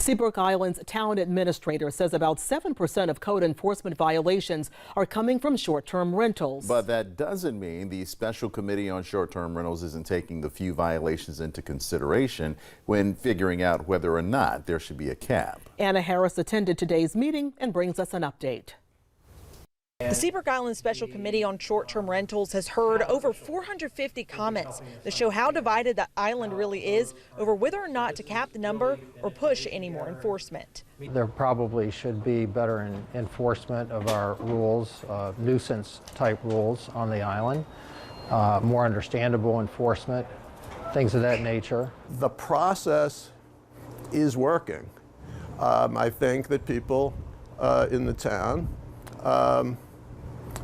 Seabrook Island's town administrator says about 7% of code enforcement violations are coming from short-term rentals. But that doesn't mean the Special Committee on Short-Term Rentals isn't taking the few violations into consideration when figuring out whether or not there should be a cap. Anna Harris attended today's meeting and brings us an update. The Seabrook Island Special Committee on Short-Term Rentals has heard over 450 comments that show how divided the island really is over whether or not to cap the number or push any more enforcement. There probably should be better enforcement of our rules, nuisance type rules on the island, more understandable enforcement, things of that nature. The process is working. I think that people in the town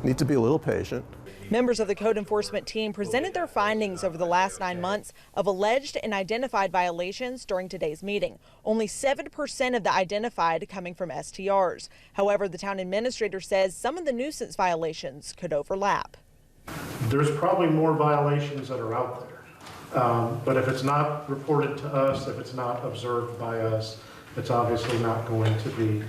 need to be a little patient. Members of the code enforcement team presented their findings over the last 9 months of alleged and identified violations during today's meeting. Only 7% of the identified coming from STRs. However, the town administrator says some of the nuisance violations could overlap. There's probably more violations that are out there. But if it's not reported to us, if it's not observed by us, it's obviously not going to be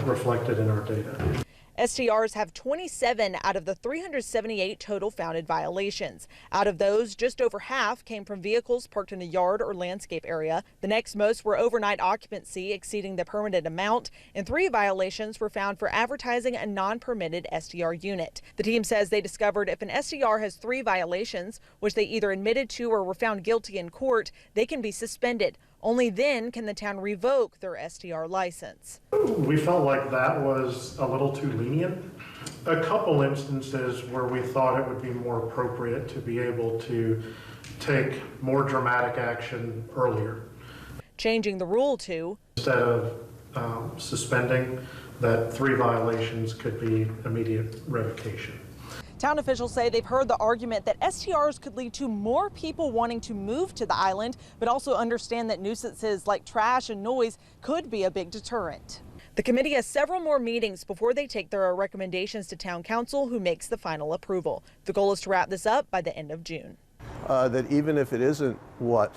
reflected in our data. STRs have 27 out of the 378 total founded violations. Out of those, just over half came from vehicles parked in a yard or landscape area. The next most were overnight occupancy exceeding the permitted amount, and 3 violations were found for advertising a non-permitted STR unit. The team says they discovered if an STR has 3 violations, which they either admitted to or were found guilty in court, they can be suspended. Only then can the town revoke their STR license. We felt like that was a little too lenient. A couple instances where we thought it would be more appropriate to be able to take more dramatic action earlier. Changing the rule to, instead of suspending, that 3 violations could be immediate revocation. Town officials say they've heard the argument that STRs could lead to more people wanting to move to the island, but also understand that nuisances like trash and noise could be a big deterrent. The committee has several more meetings before they take their recommendations to town council, who makes the final approval. The goal is to wrap this up by the end of June. That even if it isn't what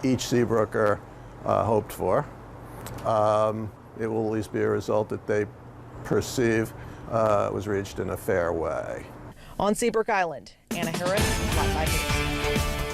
each Seabrooker hoped for, it will at least be a result that they perceive was reached in a fair way. On Seabrook Island, Anna Harris, Live 5 News.